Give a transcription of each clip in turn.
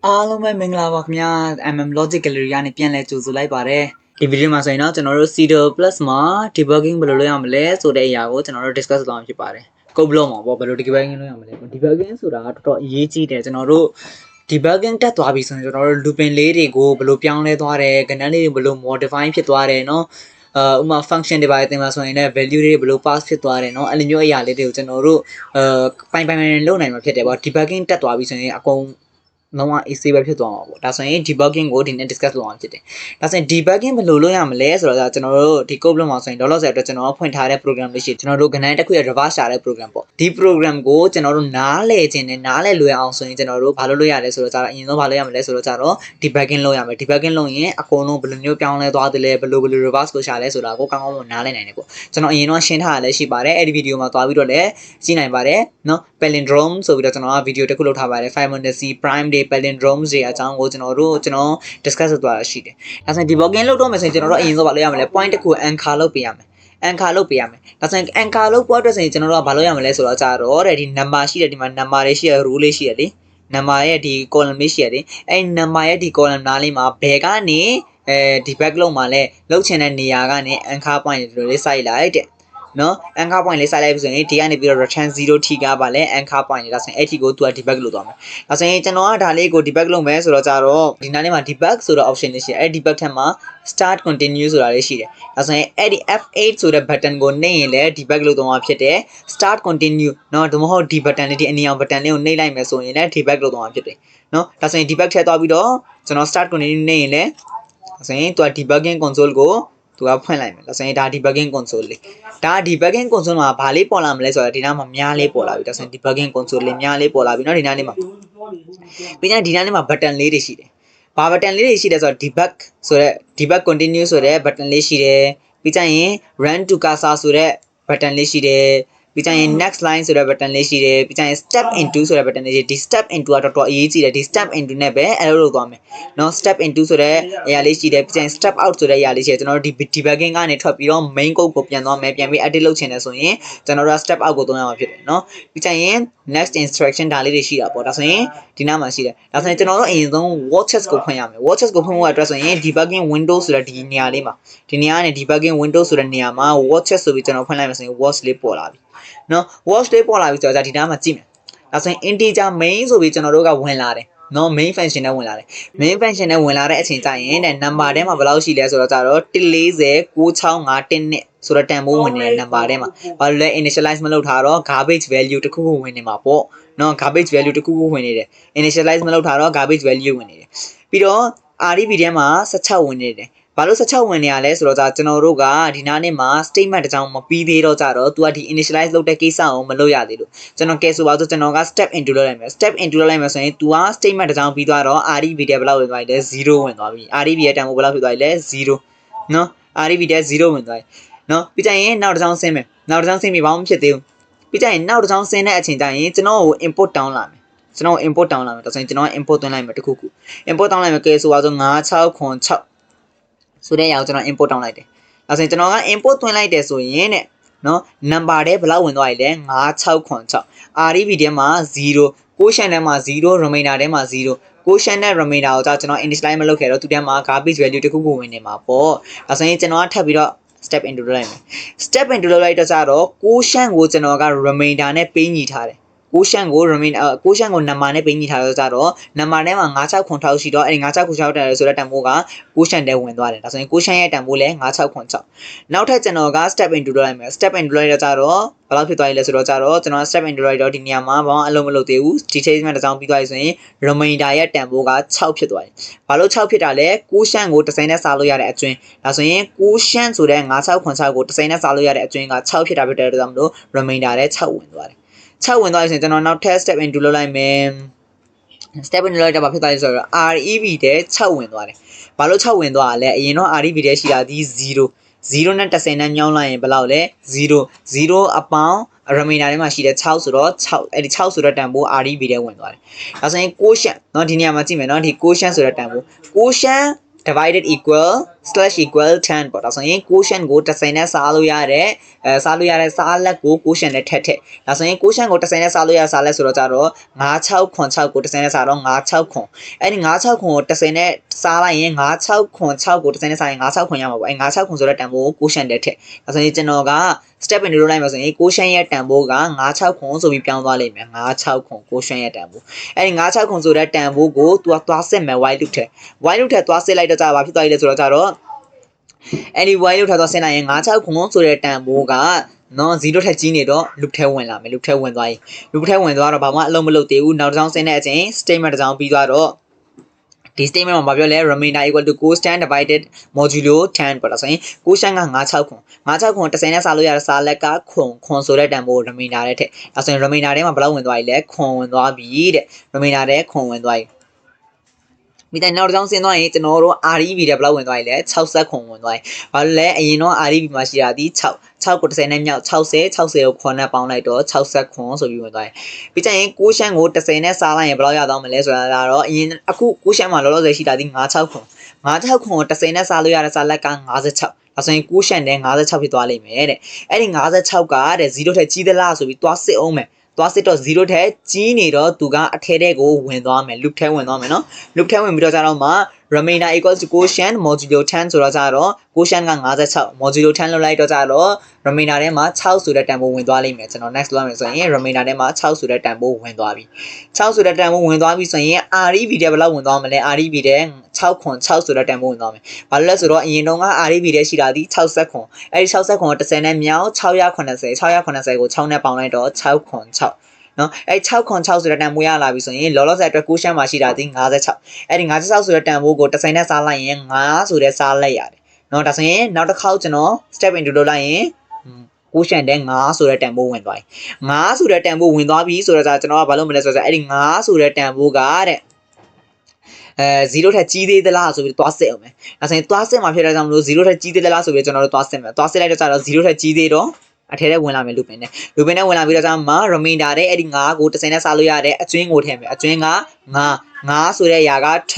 အားလုံးပဲမင်္ဂလာပါခင်ဗျာ MM Logic Gallery ကနေပြန်လဲကြိုဆိုလိုက်ပါတယ်ဒီဗီဒီယိုမှာဆိုရင်တော့ကျွန်တော်တို့ Cedar Plus မှာ debugging ဘယ်လိုလုပ်ရမလဲဆိုတဲ့အရာကိုကျွန်တော်တို့ discuss လုပ်အောင်ဖြစ်ပါတယ် code block မှာပေါ့ဘယ်လို debugging လုပ်ရမလဲ debugging ဆိုတာတော်တော်အရေးကြီးတယ်ကျွန်တော်တို့ debugging တက်သွားပြီဆိုရင်ကျွန်တော်တို့ looping လေးတွေကိုဘယ်လိုပြောင်းလဲသွားတယ်ကဏ္ဍလေးတွေဘယ်လို modify ဖြစ်သွားတယ်เนาะဥပမာ function တွေပါတယ်တင်ပါဆိုရင်လည်း value တွေဘယ်လို pass ဖြစ်သွားတယ်เนาะအဲ့လိုမျိုးအရာလေးတွေကိုကျွန်တော်တို့ပိုင်လုပ်နိုင်မှာဖြစ်တယ်ပေါ့ debugging တက်သွားပြီဆိုရင်အကုန်လုံးဝ easy ပဲဖြစ်သွားမှာပေါ့ဒါဆိုရင် debugging ကိုဒီနေ့ discuss လုပ်အောင်ဖြစ်တယ်ဒါဆိုရင် debugging ဘယ်လိုလုပ်ရမလဲဆိုတော့ကျွန်တော်တို့ဒီ code လုံးမှာဆိုရင် dollar အတွက်ကျွန်တော်ဖွင့်ထားတဲ့ program လေးရှိကျွန်တော်တို့ကဏ္ဍတစ်ခုရဲ့ reverse ရှာတဲ့ program ပေါ့ဒီ program ကိုကျွန်တော်တို့နားလည်ခြင်းနဲ့နားလည်လွယ်အောင်ဆိုရင်ကျွန်တော်တို့ဘာလုပ်ရလဲဆိုတော့အရင်ဆုံးဘာလုပ်ရမလဲဆိုတော့debugging လုပ်ရမယ် debugging လုပ်ရင်အကုန်လုံးဘယ်လိုမျိုးပြောင်းလဲသွားတယ်လဲဘယ်လို reverse ကိုရှာလဲဆိုတာကိုကောင်းကောင်းနားလည်နိုင်တယ်ပေါ့ကျွန်တော်အရင်တော့ရှင်းထားရလဲရှိပါတယ်အဲ့ဒီ video မှာသွားပြီးတော့လည်းကြည့်နိုင်ပါတယ်เนาะ palindrome ဆိုပြီးတော့ကျွန်တော်က video တစ်ခုလုပ်ထားပါတယ် Fibonacci prime တွေ palindrome တွေအကြောင်းကိုကျွန်တော် discuss လုပ်သွားတာရှိတယ်ဒါဆိုရင် debugging လုပ်တော့မယ်ဆိုရင်ကျွန်တော်တို့အရင်ဆုံးဘာလုပ်ရမလဲ point တစ်ခု anchor လုပ်ပေးရမယ် anchor လုပ်ပေးရမယ်ဒါဆိုရင် anchor လုပ်ဖို့အတွက်ဆိုရင်ကျွန်တော်တို့ကဘာလုပ်ရမလဲဆိုတော့တဲ့ဒီ number ရှိတယ်ဒီမှာ number တွေရှိရ rule လေးရှိရလေ number ရဲ့ဒီ column လေးရှိရလေအဲ့ number ရဲ့ဒီ column နားလေးမှာဘယ်ကနေdebug လုပ်မှာလဲလုပ်ချင်တဲ့နေရာကနေ anchor point တွေလေးစိုက်လိုက်တဲ့နော် anchor point လေးစိုက်လိုက်ပြီဆိုရင်ဒီကနေပြီးတော့ return 0 ထိကပါလဲ anchor point တွေဒါဆိုရင်အဲ့ဒီကိုသူက debug လုပ်သွားမယ်ဒါဆိုရင်ကျွန်တော်ကဒါလေးကို debug လုပ်မယ်ဆိုတော့ဒီနားလေးမှာ debug ဆိုတော့ option လေးရှိတယ်အဲ့ debug ထက်မှာ start continue ဆိုတာလေးရှိတယ်ဒါဆိုရင်အဲ့ဒီ F8 ဆိုတဲ့ button ကိုနှိပ်ရင်လည်း debug လုပ်သွားမှာဖြစ်တယ် start continue နော်ဒါမှမဟုတ်ဒီ button လေးဒီအနီအောင် button လေးကိုနှိပ်လိုက်မယ်ဆိုရင်လည်း debug လုပ်သွားမှာဖြစ်တယ်နော်ဒါဆိုရင် debug ထည့်သွားပြီးတော့ကျွန်တော် start continue နှိပ်ရင်လည်းဒါဆိုရင်သူက debugging console ကိုသူကဖွင့်လိုက်မယ်ဒါဆိုရင်ဒါ debugging console လေးဒါ debugging console မှာဘာလေးပေါ်လာမလဲဆိုတော့ဒီနားမှာများလေးပေါ်လာပြီဒါဆိုရင် debugging console လေးများလေးပေါ်လာပြီเนาะဒီနားလေးမှာပြီးရင်ဒီနားလေးမှာ button လေးတွေရှိတယ်ဘာ button လေးတွေရှိတယ်ဆိုတော့ debug ဆိုတဲ့ debug continue ဆိုတဲ့ button လေးရှိတယ်ပြီးကြရင် run to cursor ဆိုတဲ့ button လေးရှိတယ်ပြီးကြရင် next line ဆိုတဲ့ button လေးရှိတယ်ပြီးကြရင် step into ဆိုတဲ့ button လေးရှိတယ်ဒီ step into ကတော်တော်အရေးကြီးတယ်ဒီ step into နဲ့ပဲအဲ့လိုလုပ်သွားမယ်เนาะ step into ဆိုတဲ့အရာလေးရှိတယ်ပြီးကြရင် step out ဆိုတဲ့အရာလေးရှိတယ်ကျွန်တော်တို့ဒီ debugging ကနေထွက်ပြီးတော့ main code ကိုပြန်သွားမယ်ပြန်ပြီး edit လုပ်ချင်တယ်ဆိုရင်ကျွန်တော်တို့က step out ကိုသုံးရမှာဖြစ်တယ်เนาะပြီးကြရင် next instruction ဒါလေးတွေရှိတာပေါ့ဒါဆိုရင်ဒီနားမှာရှိတယ်ဒါဆိုရင်ကျွန်တော်တို့အရင်ဆုံး watches ကိုဖွင့်ရမယ် watches ကိုဖွင့်ဖို့အတွက်ဆိုရင် debugging window ဆိုတဲ့ဒီနေရာလေးမှာဒီနေရာကနေ debugging window ဆိုတဲ့နေရာမှာ watches ဆိုပြီးကျွန်တော်ဖွင့်လိုက်မယ်ဆိုရင် watch လေးပေါ်လာပြီနော် watch လေးပေါ်လာပြီဆိုတော့ဒီနားမှာကြည့်မယ်ဒါဆိုရင် integer main ဆိုပြီးကျွန်တော်တို့ကဝင်လာတယ်နော် main function နဲ့ဝင်လာတယ် main function နဲ့ဝင်လာတဲ့အချိန်ကျရင်တဲ့ number ထဲမှာဘယ်လောက်ရှိလဲဆိုတော့140 9651နဲ့ဆိုတော့တန်ဖိုးဝင်နေတဲ့ number ထဲမှာဘာလို့လဲ initialize မလုပ်ထားတော့ garbage value တစ်ခုခုဝင်နေမှာပေါ့နော် garbage value တစ်ခုခုဝင်နေတယ် initialize မလုပ်ထားတော့ garbage value ဝင်နေတယ်ပြီးတော့ RDB ထဲမှာ16ဝင်နေတယ်ဘာလို့16ဝင်နေရလဲဆိုတော့ကျွန်တော်တို့ကဒီနားနေ့မှာ statement တစ်ကြောင်းမပြီးသေးတော့သူကဒီ initialize လုပ်တဲ့ကိစ္စကိုမလုပ်ရသေးလို့ကျွန်တော်ကဲဆိုပါဆိုကျွန်တော်က step into လုပ်လိုက်မယ် step into လုပ်လိုက်မယ်ဆိုရင် तू က statement တစ်ကြောင်းပြီးသွားတော့ RDB ထဲဘယ်လောက်ဝင်သွားပြီလဲ0ဝင်သွားပြီ RDB ရဲ့တန်ဖိုးဘယ်လောက်ဖြစ်သွားပြီလဲ0နော် RDB ထဲ0ဝင်သွားပြီနော်ပြီးကြရင်နောက်တစ်ကြောင်းဆင်းမယ်နောက်တစ်ကြောင်းဆင်းပြီဘာမှမဖြစ်သေးဘူးပြီးကြရင်နောက်တစ်ကြောင်းဆင်းတဲ့အချိန်ကျရင်ကျွန်တော်ကို input တောင်းလာမယ်ကျွန်တော် input တောင်းလာမယ်ဒါဆိုရင်ကျွန်တော် input သွင်းလိုက်မယ်တခုခု input တောင်းလိုက်မယ်ကဲဆိုပါဆို9606ဆိုတဲ့အရာကိုကျွန်တော် input တောင်းလိုက်တယ်။ဒါဆိုရင်ကျွန်တော်က input သွင်းလိုက်တယ်ဆိုရင်တဲ့နော် number ထဲဘယ်လောက်ဝင်သွားပြီလဲ9606 RDB ထဲမှာ0 quotient ထဲမှာ0 remainder ထဲမှာ0 quotient နဲ့ remainder ကိုကျွန်တော် initialize မလုပ်ခဲ့တော့သူထဲမှာ garbage value တစ်ခုခုဝင်နေမှာပေါ့။ဒါဆိုရင်ကျွန်တော်ကထပ်ပြီးတော့ step into လုပ်လိုက်မယ်။ step into လုပ်လိုက်တော့quotient ကိုကျွန်တော်က remainder နဲ့ပေးညီထားတယ်quotient ကို quotient ကို number နဲ့ပေးညီထားတော့number ထဲမှာ9696ရှိတော့အဲ့ဒီ9696တယ်ဆိုတဲ့တန်ဖိုးက quotient ထဲဝင်သွားတယ်ဒါဆိုရင် quotient ရဲ့တန်ဖိုးလဲ9696နောက်ထပ်ကျွန်တော်က step into လုပ်လိုက်မယ် step into လုပ်လိုက်တော့ဘယ်လောက်ဖြစ်သွားပြီလဲဆိုတော့ကျွန်တော် step into လိုက်တော့ဒီနေရာမှာဘာမှအလုံးမလုပ်သေးဘူး detailment တစ်စောင်းပြီးသွားပြီဆိုရင် remainder ရဲ့တန်ဖိုးက6ဖြစ်သွားတယ်ဘာလို့6ဖြစ်တာလဲ quotient ကိုတစ်စိမ်းနဲ့စားလို့ရတဲ့အကျွင်းဒါဆိုရင် quotient ဆိုတဲ့9696ကိုတစ်စိမ်းနဲ့စားလို့ရတဲ့အကျွင်းက6ဖြစ်တာဖြစ်တဲ့အတွက်ကြောင့်မလို့ remainder ထဲ6ဝင်သွားတယ်6ဝင်သွားပြီဆိုရင်ကျွန်တော်နောက်ထပ် step into လုပ်လိုက်မယ် step into လုပ်တော့ဘာဖြစ်သွားလဲဆိုတော့ REB ထဲ6ဝင်သွားတယ်ဘာလို့6ဝင်သွားလဲအရင်တော့ REB ထဲရှိတာဒီ0နဲ့10နဲ့ညောင်းလိုက်ရင်ဘယ်လောက်လဲ0အပေါင်း remainder ထဲမှာရှိတဲ့6ဆိုတော့6အဲ့ဒီ6ဆိုတဲ့တန်ဖိုး REB ထဲဝင်သွားတယ်ဒါဆိုရင် quotientเนาะဒီနေရာမှာကြည့်မယ်เนาะဒီ quotient ဆိုတဲ့တန်ဖိုး quotient divided equal slash equal 10ပေါ့ဒါဆိုရင် quotient ကို10နဲ့စားလို့ရတဲ့စားလို့ရတဲ့စားလက်ကို quotient နဲ့ထည့်ဒါဆိုရင် quotient ကို10နဲ့စားလို့ရစားလက်ဆိုတော့ကြတော့9 6 6 6ကို10နဲ့စားတော့9 6 9အဲ့ဒီ9 6 9ကို10နဲ့စားလိုက်ရင်9 6 9 6ကို10နဲ့စားရင်9 6 9ရမှာပေါ့အဲ့9 6 9ဆိုတဲ့တန်ဖိုးကို quotient နဲ့ထည့်ဒါဆိုရင်ကျွန်တော်က step in လို့လိုက်မှာဆိုရင် quotient ရဲ့တန်ဖိုးက9 6 9ဆိုပြီးပြောင်းသွားလိမ့်မယ်9 6 9 quotient ရဲ့တန်ဖိုးအဲ့ဒီ9 6 9ဆိုတဲ့တန်ဖိုးကိုသူကသွားစစ်မယ် white loop ထဲ white loop ထဲသွားစစ်လိုက်တော့ကြာဘာဖြစ်သွားလဲဆိုတော့ကြတော့အဲ့ဒီ white loop ထဲသွားစစ်လိုက်ရင်9 6 9ဆိုတဲ့တန်ဖိုးကနော်0ထက်ကြီးနေတော့ loop ထဲဝင်လာမယ် loop ထဲဝင်သွားရင် loop ထဲဝင်သွားတော့ဘာမှအလုံးမလုပ်သေးဘူးနောက်တစ်ချောင်းဆင်းတဲ့အချိန် statement တစ်ချောင်းပြီးသွားတော့ဒီ statement မှာဘာပြောလဲ remainder equal to quotient divided modulo 10ပေါ့ဒါဆိုရင် quotient က9 6 9 9 6 9 10နဲ့စားလို့ရတဲ့စားလက်ကခွန်ဆိုတဲ့တန်ဖိုး remainder တဲ့ထက်ဒါဆိုရင် remainder ထဲမှာဘယ်လောက်ဝင်သွားပြီလဲခွန်ဝင်သွားပြီတဲ့ remainder ထဲခွန်ဝင်သွားပြီမိတိုင်းနောက်တစ်ချောင်းဆင်းသွားရင်ကျွန်တော်တို့ REB တဲ့ဘယ်လောက်ဝင်သွားပြီလဲ60ခွန်ဝင်သွားပြီ။ဘာလို့လဲအရင်တော့ REB မှာရှိတာဒီ6ကို30နဲ့မြောက်60ကိုခွန်နဲ့ပေါင်းလိုက်တော့60ခွန်ဆိုပြီးဝင်သွားပြီ။ပြီးကြရင် quotient ကို30နဲ့စားလိုက်ရင်ဘယ်လောက်ရသွားမလဲဆိုတာကတော့အရင်အခု quotient မှာလောလောဆယ်ရှိတာဒီ96ခွန်96ခွန်ကို30နဲ့စားလို့ရတဲ့စားလက်က56ဒါဆိုရင် quotient နဲ့56ဖြစ်သွားလိမ့်မယ်တဲ့။အဲ့ဒီ56ကတဲ့0ထက်ကြီးသလားဆိုပြီးသွားစစ်အောင်မယ်။သွားစစ်တော့0ထက်ကြီးနေတော့သူကအထဲထဲကိုဝင်သွားမယ် loop ထဲဝင်သွားမယ်နော် loop ထဲဝင်ပြီးတော့ကြတော့မှ remainder equals to quotient modulo 10ဆိုတော့ကြတော့ quotient က56 modulo 10လောက်လိုက်တော့ကြတော့ remainder ထဲမှာ6ဆိုတဲ့တန်ဖိုးဝင်သွားလိမ့်မယ်ကျွန်တော် next လုပ်မယ်ဆိုရင် remainder ထဲမှာ6ဆိုတဲ့တန်ဖိုးဝင်သွားပြီ6ဆိုတဲ့တန်ဖိုးဝင်သွားပြီဆိုရင် REB တဲ့ဘယ်လောက်ဝင်သွားမလဲ REB တဲ့6ခွန်6ဆိုတဲ့တန်ဖိုးဝင်သွားမယ်ဘာလို့လဲဆိုတော့အရင်တုန်းက REB တဲ့ရှိတာဒီ60ခွန်အဲ့ဒီ60ခွန်ကို30နဲ့မြောက်680ကို6နဲ့ပေါင်းလိုက်တော့6ခွန်6နော်အဲ့6ခွန်6ဆိုတဲ့တန်ဖိုးရလာပြီဆိုရင်လောလောဆယ်အတွက် quotient မှာရှိတာဒီ56အဲ့ဒီ56ဆိုတဲ့တန်ဖိုးကို30နဲ့စားလိုက်ရင်9ဆိုတဲ့စားလိုက်ရတယ်နော်ဒါဆိုရင်နောက်တစ်ခေါက်ကျွန်တော် step into လုပ်လိုက်ရင်quotient တဲ့9ဆိုတဲ့တန်ဖိုးဝင်သွားပြီ9ဆိုတဲ့တန်ဖိုးဝင်သွားပြီဆိုတော့ကျွန်တော်ကဘာလုပ်မလဲဆိုတော့အဲ့ဒီ9ဆိုတဲ့တန်ဖိုးကတဲ့0ထက်ကြီးသေးသလားဆိုပြီးသွားစစ်အောင်မယ်ဒါဆိုရင်သွားစစ်မှာဖြစ်တဲ့ကြောင့်မလို့0ထက်ကြီးသေးသလားဆိုပြီးကျွန်တော်တို့သွားစစ်မယ်သွားစစ်လိုက်တော့ကျတော့0ထက်ကြီးသေးတော့အထဲထဲဝင်လာမယ် loop နဲ့ loop နဲ့ဝင်လာပြီးတော့ကျမှ remainder တဲ့အဲ့ဒီ9ကို30နဲ့စားလို့ရတဲ့အကျွင်းကိုထည့်မယ်အကျွင်းက9ဆိုတဲ့ຢာကထ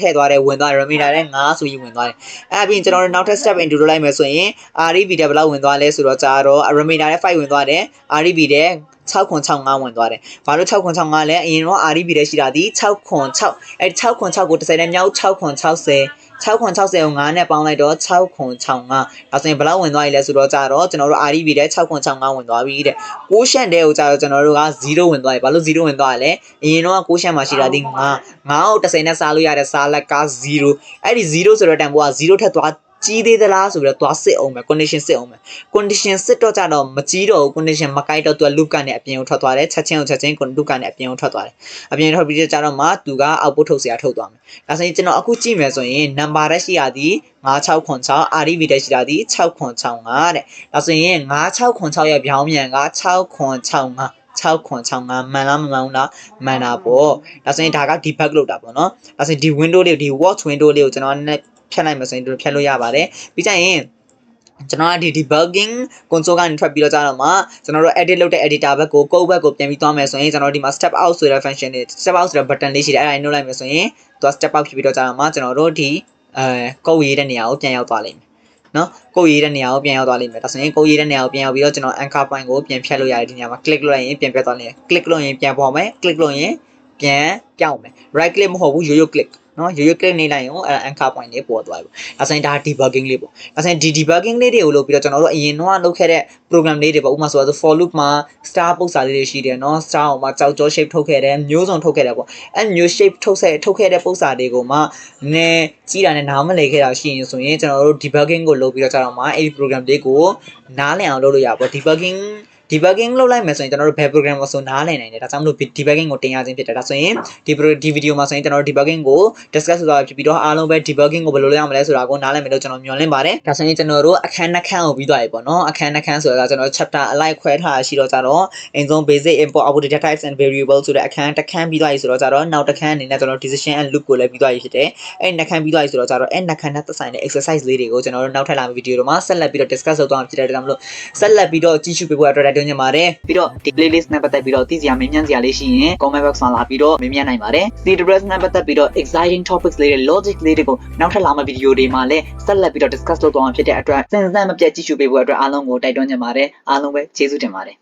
ည့်သွားတယ်ဝင်သွား remainder တဲ့9ဆိုပြီးဝင်သွားတယ်အဲ့အပြင်ကျွန်တော်တို့နောက်ထပ် step into လုပ်လိုက်မယ်ဆိုရင် REB တဲ့ဘယ်လောက်ဝင်သွားလဲဆိုတော့ကြာတော့ remainder တဲ့5ဝင်သွားတယ် REB တဲ့6ခွန်6 5ဝင်သွားတယ်။ဘာလို့6ခွန်6 5လဲအရင်တော့ REB တဲ့ရှိတာဒီ6ခွန်6အဲ့6ခွန်6ကို30နဲ့မြောက်6ခွန်60 6ခွန်60ကို9နဲ့ပေါင်းလိုက်တော့6ခွန်6 5ဒါဆိုရင်ဘယ်လောက်ဝင်သွားပြီလဲဆိုတော့ကြာတော့ကျွန်တော်တို့ REB တဲ့6ခွန်6 5ဝင်သွားပြီတဲ့ quotient တဲ့ကိုကြာတော့ကျွန်တော်တို့က0ဝင်သွားပြီဘာလို့0ဝင်သွားလဲအရင်တော့ quotient မှာရှိတာဒီ9ကို30နဲ့စားလို့ရတဲ့စားလက်က0အဲ့ဒီ0ဆိုတော့တန်ဖိုးက0ထက်သွားကြီးသေးသလားဆိုပြီးတော့သွားစစ်အောင်မယ် condition စစ်အောင်မယ် condition စစ်တော့ကြတော့မကြီးတော့ဘူး condition မကိုက်တော့သူက loop ကနေအပြင်ကိုထွက်သွားတယ်ချက်ချင်း loop ကနေအပြင်ကိုထွက်သွားတယ်အပြင်ထွက်ပြီးကြတော့မှသူက output ထုတ်เสียထုတ်သွားမယ်ဒါဆိုရင်ကျွန်တော်အခုကြည့်မယ်ဆိုရင် number တက်ရှိရသည်9606 REB တက်ရှိတာသည်665တဲ့ဒါဆိုရင်9606ရဲ့ပြောင်းပြန်က665 6ခွန်65မှန်လားမမှန်ဘူးလားမှန်တာပေါ့ဒါဆိုရင်ဒါက debug လုပ်တာပေါ့နော်ဒါဆိုရင်ဒီ window လေးဒီ watch window လေးကိုကျွန်တော်ဖြတ်လိုက်မယ်ဆိုရင်ဖြတ်လို့ရပါတယ်ပြီးကြရင်ကျွန်တော်ကဒီ debugging console ကနေထွက်ပြီးတော့ကြာတော့မှကျွန်တော်တို့ edit လုပ်တဲ့ editor ဘက်ကို code ဘက်ကိုပြန်ပြီးသွားမယ်ဆိုရင်ကျွန်တော်ဒီမှာ step out ဆိုတဲ့ function တွေ step out ဆိုတဲ့ button လေးရှိတယ်အဲ့ဒါနှုတ်လိုက်မယ်ဆိုရင်သူက step out ဖြစ်ပြီးတော့ကြာတော့မှကျွန်တော်တို့ဒီcode ရေးတဲ့နေရာကိုပြန်ရောက်သွားလိမ့်မယ်နော် code ရေးတဲ့နေရာကိုပြန်ရောက်သွားလိမ့်မယ်ဒါဆိုရင် code ရေးတဲ့နေရာကိုပြန်ရောက်ပြီးတော့ကျွန်တော် anchor point ကိုပြန်ဖြတ်လို့ရတယ်ဒီနေရာမှာ click လုပ်လိုက်ရင်ပြန်ပြတ်သွားလိမ့်မယ် click လုပ်ရင်ပြန်ပေါ်မယ် click လုပ်ရင်ပြန်ပြောင်းမယ် right click မဟုတ်ဘူးရိုး clickနော်ရိုး click နေလိုက်ရင်အဲ့ anchor point လေးပေါ်သွားပြီ။ဒါဆိုရင်ဒါ debugging လေးပေါ့။ဒါဆိုရင်ဒီ debugging လေးတွေကိုလုပ်ပြီးတော့ကျွန်တော်တို့အရင်တော့လုပ်ခဲ့တဲ့ program လေးတွေပေါ့။ဥပမာဆိုတော့ for loop မှာ star ပုံစံလေးတွေရှိတယ်နော်။ star မှာကြောက်ကြော shape ထုတ်ခဲ့တယ်မျိုးစုံထုတ်ခဲ့တယ်ပေါ့။အဲ့မျိုး shape ထုတ်ခဲ့တဲ့ပုံစံတွေကိုမှနည်းကြီးတာနဲ့နားမလည်ခဲ့တာရှိရင်ဆိုရင်ကျွန်တော်တို့ debugging ကိုလုပ်ပြီးတော့ကြာတော့မှအဲ့ဒီ program လေးကိုနားလည်အောင်လုပ်လို့ရပါပေါ့။ debugging လုပ်လိုက်မယ်ဆိုရင်ကျွန်တော်တို့ bell program ကိုဆိုနားလည်နိုင်တယ်ဒါကြောင့်မလို့ debugging ကိုတင်ရခြင်းဖြစ်တယ်ဒါဆိုရင်ဒီ video မှာဆိုရင်ကျွန်တော်တို့ debugging ကို discuss လုပ်ဖြစ်ပြီးတော့အားလုံးပဲ debugging ကိုဘယ်လိုလုပ်ရမလဲဆိုတာကိုနားလည်မယ်လို့ကျွန်တော်မျှော်လင့်ပါတယ်ဒါဆိုရင်ကျွန်တော်တို့အခန်းနှစ်ခန်းကိုပြီးသွားပြီပေါ့နော်အခန်းနှစ်ခန်းဆိုတာကျွန်တော် chapter အလိုက်ခွဲထားရှိတော့ကြတော့အရင်ဆုံး basic import output data types and variables ဆိုတဲ့အခန်းတစ်ခန်းပြီးသွားပြီဆိုတော့ကြတော့နောက်တစ်ခန်းအနေနဲ့ကျွန်တော် decision and loop ကိုလည်းပြီးသွားပြီဖြစ်တယ်အဲ့နှစ်ခန်းပြီးသွားပြီဆိုတော့ကြတော့အဲ့နှစ်ခန်းနဲ့သက်ဆိုင်တဲ့ exercise လေးတွေကိုကျွန်တော်တို့နောက်ထပ်လာမယ့် video တွေမှာဆက်လက်ပြီးတော့ discuss လုပ်သွားမှာဖြစ်တဲ့ဒါကြောင့်မလို့ဆက်လက်ပြီးတော့ကြည့်ရှုပေးဖို့အတွက် တွန်းချင်ပါတယ်ပြီးတော့ဒီ playlist နဲ့ပတ်သက်ပြီးတော့သိစရာမင်းမြန်စရာလေးရှိရင် comment box မှာလာပြီးတော့မင်းမြန်နိုင်ပါတယ် CWS နဲ့ပတ်သက်ပြီးတော့ exciting topics လေးတွေ logic လေးတွေကိုနောက်ထပ်လာမယ့်ဗီဒီယိုတွေမှာလည်းဆက်လက်ပြီးတော့ discuss လုပ်သွားမှာဖြစ်တဲ့အတွက်စင်စမ်းမပြတ်ကြည့်ရှုပေးဖို့အတွက်အားလုံးကိုတိုက်တွန်းချင်ပါတယ်အားလုံးပဲကျေးဇူးတင်ပါတယ်